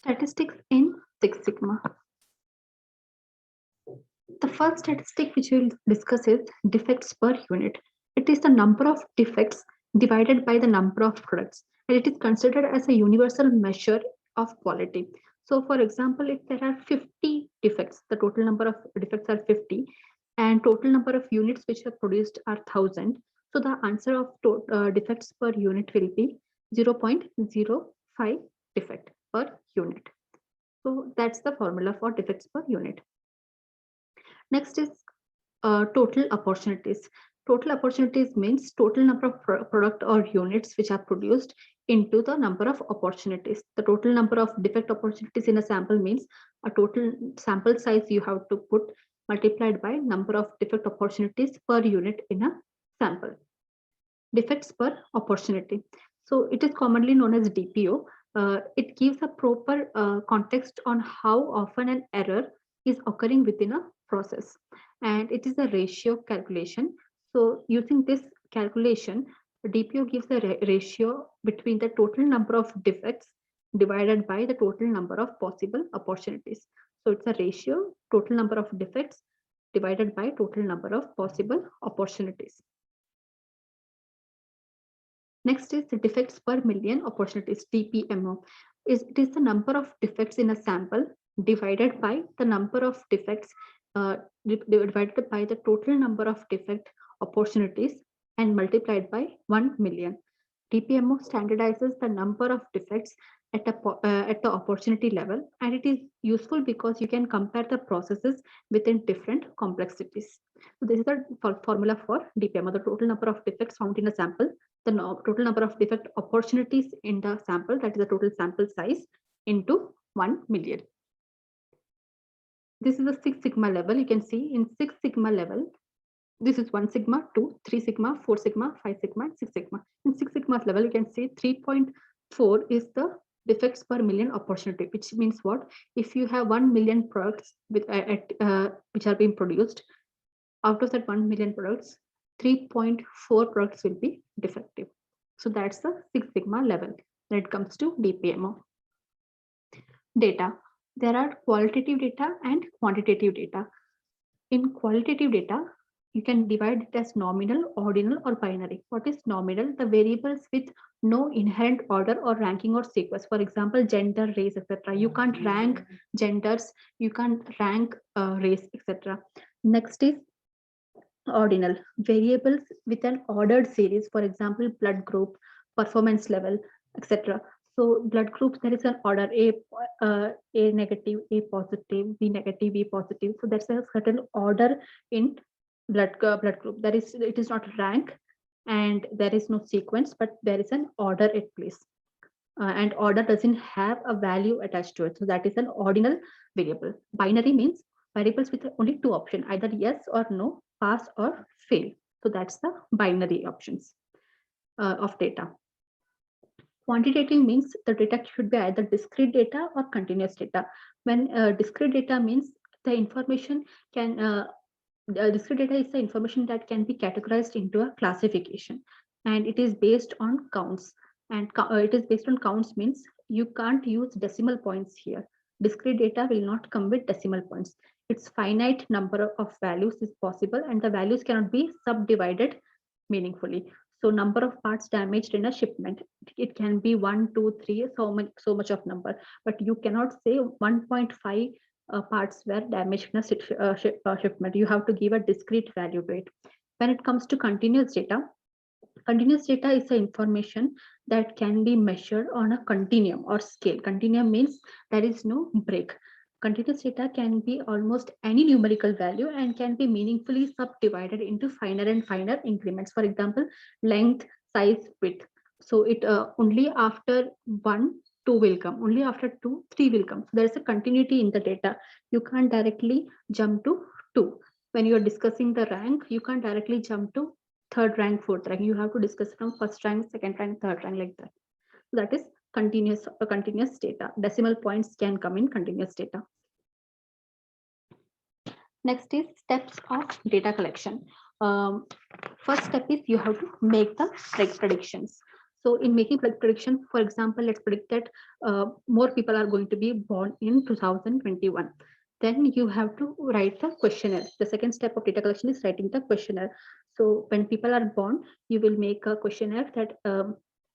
Statistics in Six Sigma. The first statistic which we'll discuss is defects per unit. It is the number of defects divided by the number of products, and it is considered as a universal measure of quality. So, for example, if there are 50 defects, the total number of defects are 50, and total number of units which are produced are 1000. So, the answer of defects per unit will be 0.05 defect per unit. So, that's the formula for defects per unit. Next is total opportunities. Total opportunities means total number of product or units which are produced into the number of opportunities. The total number of defect opportunities in a sample means a total sample size you have to put multiplied by number of defect opportunities per unit in a sample. Defects per opportunity. So it is commonly known as DPO. It gives a proper context on how often an error is occurring within a process, and it is a ratio calculation. So using this calculation, DPO gives a ratio between the total number of defects divided by the total number of possible opportunities. So it's a ratio, total number of defects divided by total number of possible opportunities. Next is the defects per million opportunities, DPMO. It is the number of defects in a sample divided by the number of defects divided by the total number of defect opportunities and multiplied by 1 million. DPMO standardizes the number of defects at the opportunity level, and it is useful because you can compare the processes within different complexities. So this is the formula for DPMO, the total number of defects found in a sample, the total number of defect opportunities in the sample, that is the total sample size, into 1 million. This is a 6 sigma level. You can see in 6 sigma level, this is 1 sigma, 2, 3 sigma, 4 sigma, 5 sigma, and 6 sigma. In 6 sigma level, you can see 3.4 is the defects per million opportunity, which means what? If you have 1 million products with which are being produced, out of that 1 million products, 3.4 products will be defective. So that's the 6 sigma level when it comes to DPMO. Data. There are qualitative data and quantitative data. In qualitative data, you can divide it as nominal, ordinal, or binary. What is nominal? The variables with no inherent order or ranking or sequence. For example, gender, race, etc. You can't rank genders, you can't rank race, etc. Next is ordinal, variables with an ordered series. For example, blood group, performance level, etc. So blood groups, there is an order: A negative, A positive, B negative, B positive. So that's a certain order in blood group. It is not rank, and there is no sequence, but there is an order at place. And order doesn't have a value attached to it. So that is an ordinal variable. Binary means variables with only two options, either yes or no, pass or fail. So that's the binary options of data. Quantitative means the data should be either discrete data or continuous data. When discrete data means the information can, discrete data is the information that can be categorized into a classification, and it is based on counts. And it is based on counts means you can't use decimal points here. Discrete data will not come with decimal points. Its finite number of values is possible, and the values cannot be subdivided meaningfully. So number of parts damaged in a shipment, it can be 1, 2, 3, so much of number, but you cannot say 1.5 parts were damaged in a shipment. You have to give a discrete value to it. When it comes to continuous data is the information that can be measured on a continuum or scale. Continuum means there is no break. Continuous data can be almost any numerical value and can be meaningfully subdivided into finer and finer increments. For example, length, size, width. So it only after 1, 2 will come. Only after 2, 3 will come. So there is a continuity in the data. You can't directly jump to 2. When you are discussing the rank, you can't directly jump to third rank, fourth rank. You have to discuss from first rank, second rank, third rank, like that. So that is continuous data. Decimal points can come in continuous data. Next is steps of data collection. First step is you have to make the predictions. So in making prediction, for example, let's predict that more people are going to be born in 2021. Then you have to write the questionnaire. The second step of data collection is writing the questionnaire. So when people are born, you will make a questionnaire that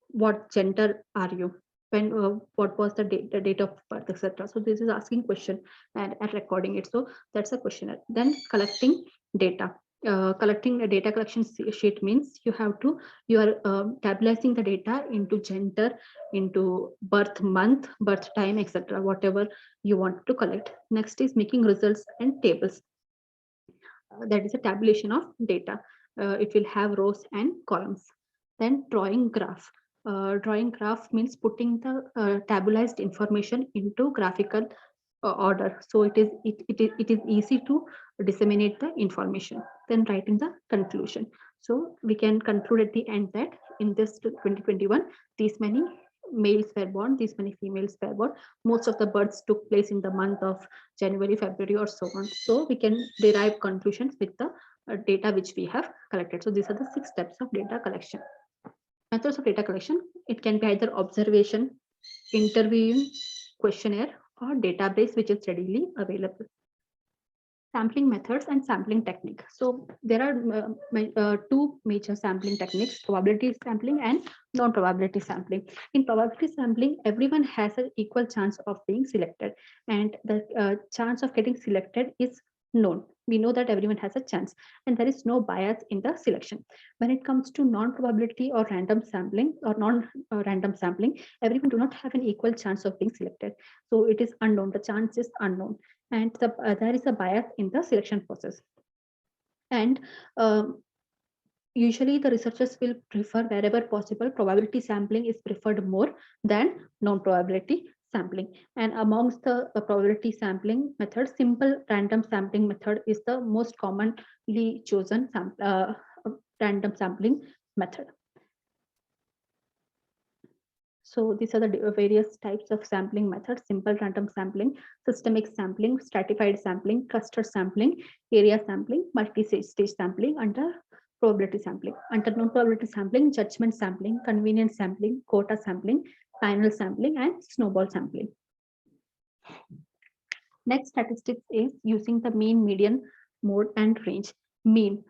what gender are you? When what was the date of birth, etc. So this is asking question and recording it. So that's a questionnaire. Then collecting data. Collecting a data collection sheet means you are tabulating the data into gender, into birth month, birth time, etc. Whatever you want to collect. Next is making results and tables. That is a tabulation of data. It will have rows and columns. Then drawing graph. Drawing graph means putting the tabularized information into graphical order. So it is easy to disseminate the information. Then writing the conclusion. So we can conclude at the end that in this 2021, these many males were born, these many females were born. Most of the births took place in the month of January, February, or so on. So we can derive conclusions with the data which we have collected. So these are the 6 steps of data collection. Methods of data collection, it can be either observation, interviewing, questionnaire, or database which is readily available. Sampling methods and sampling technique. So there are two major sampling techniques: probability sampling and non-probability sampling. In probability sampling, everyone has an equal chance of being selected, and the chance of getting selected is known. We know that everyone has a chance, and there is no bias in the selection. When it comes to non-probability or random sampling or non-random sampling, everyone do not have an equal chance of being selected. So it is unknown. The chance is unknown, and there is a bias in the selection process. And usually the researchers will prefer, wherever possible, probability sampling is preferred more than non-probability sampling. And amongst the probability sampling methods, simple random sampling method is the most commonly chosen random sampling method. So these are the various types of sampling methods: simple random sampling, systemic sampling, stratified sampling, cluster sampling, area sampling, multi-stage sampling. Under probability sampling, under non-probability sampling, judgment sampling, convenience sampling, quota sampling, panel sampling, and snowball sampling. Next statistics is using the mean, median, mode, and range. Mean,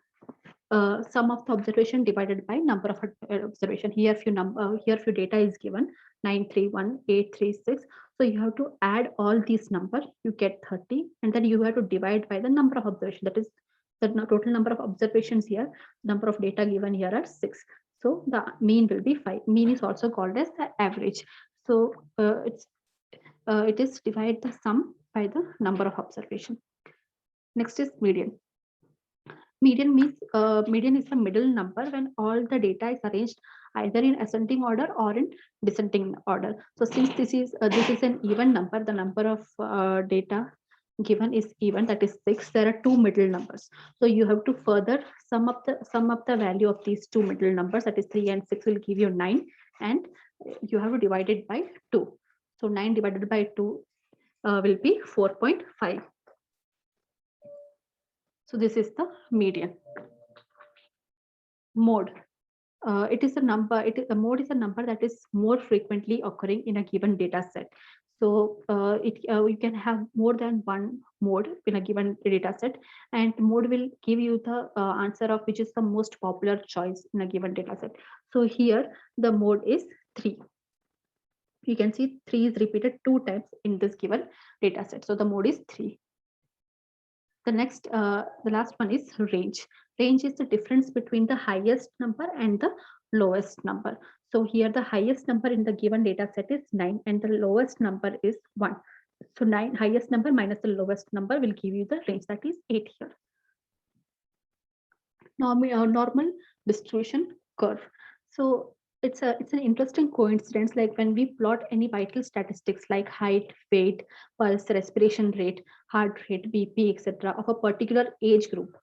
sum of the observation divided by number of observation. Here few data is given 931,836. So you have to add all these numbers, you get 30, and then you have to divide by the number of observation. That is the total number of observations here. Number of data given here are 6. So the mean will be 5. Mean is also called as the average. So it is divide the sum by the number of observation. Next is median. Median means median is the middle number when all the data is arranged either in ascending order or in descending order. So since this is an even number, the number of data given is even, that is 6. There are two middle numbers, so you have to further sum up the value of these two middle numbers, that is 3 and 6 will give you 9, and you have to divide it by 2. So 9 divided by 2 will be 4.5. So this is the median. Mode. It is a number. A mode is a number that is more frequently occurring in a given data set. So you can have more than one mode in a given data set, and mode will give you the answer of which is the most popular choice in a given data set. So here the mode is 3. You can see 3 is repeated 2 times in this given data set. So the mode is 3. The last one is range. Range is the difference between the highest number and the lowest number. So here the highest number in the given data set is 9 and the lowest number is 1. So 9, highest number minus the lowest number will give you the range, that is 8 here. Normal distribution curve. So it's an interesting coincidence. Like when we plot any vital statistics like height, weight, pulse, respiration rate, heart rate, BP, etc., of a particular age group,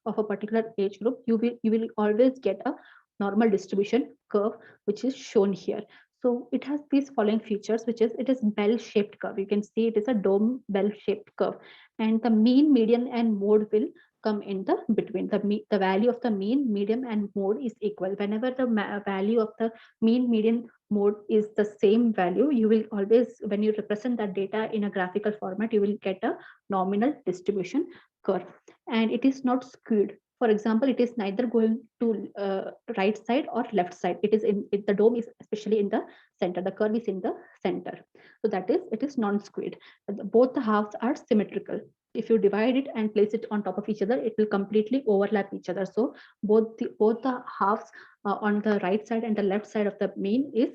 you will always get a normal distribution curve, which is shown here. So it has these following features, which is it is bell-shaped curve. You can see it is a dome bell-shaped curve, and the mean, median, and mode will come in the between. The value of the mean, median, and mode is equal. Whenever the value of the mean, median, mode is the same value, you will always, when you represent that data in a graphical format, you will get a nominal distribution curve, and it is not skewed. For example, it is neither going to right side or left side. It is the dome is especially in the center. The curve is in the center. So that is, it is non-skewed. Both the halves are symmetrical. If you divide it and place it on top of each other, it will completely overlap each other. So both the halves on the right side and the left side of the mean is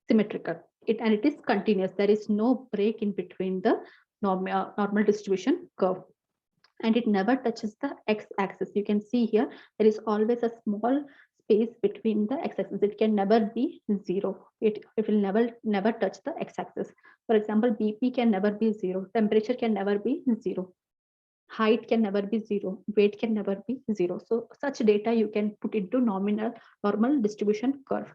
symmetrical. And it is continuous. There is no break in between the normal distribution curve. And it never touches the x-axis. You can see here, there is always a small space between the x-axis. It can never be 0. It will never touch the x-axis. For example, BP can never be 0. Temperature can never be 0. Height can never be 0. Weight can never be 0. So such data you can put into normal distribution curve.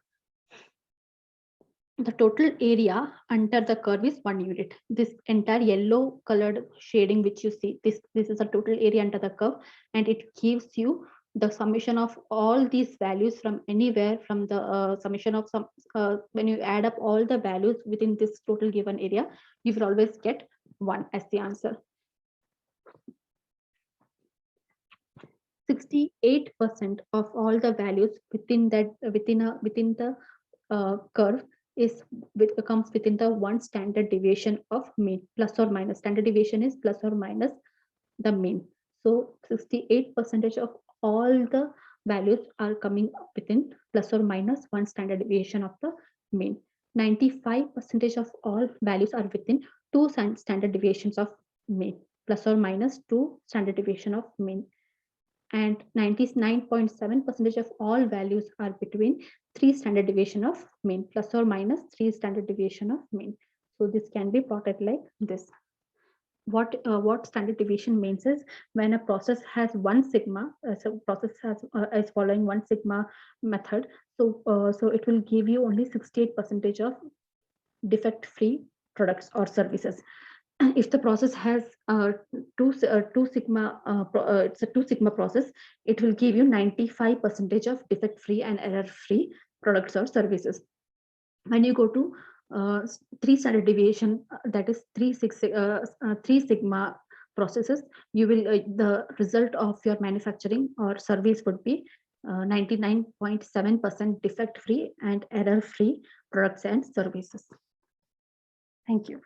The total area under the curve is 1 unit. This entire yellow colored shading which you see, this is a total area under the curve, and it gives you the summation of all these values from anywhere, from the summation of some, when you add up all the values within this total given area, you will always get 1 as the answer. 68% of all the values within the curve comes within the 1 standard deviation of mean, plus or minus. Standard deviation is plus or minus the mean. So 68% of all the values are coming within plus or minus 1 standard deviation of the mean. 95% of all values are within 2 standard deviations of mean, plus or minus 2 standard deviation of mean. And 99.7% of all values are between 3 standard deviation of mean, plus or minus 3 standard deviation of mean. So this can be plotted like this. What standard deviation means is, when a process has 1 sigma, so process is following 1 sigma method, so it will give you only 68% of defect free products or services. If the process has two sigma, it's a 2 sigma process, it will give you 95% of defect free and error free products or services. When you go to 3 standard deviation, that is 3 sigma processes, you will the result of your manufacturing or service would be 99.7% defect free and error free products and services. Thank you.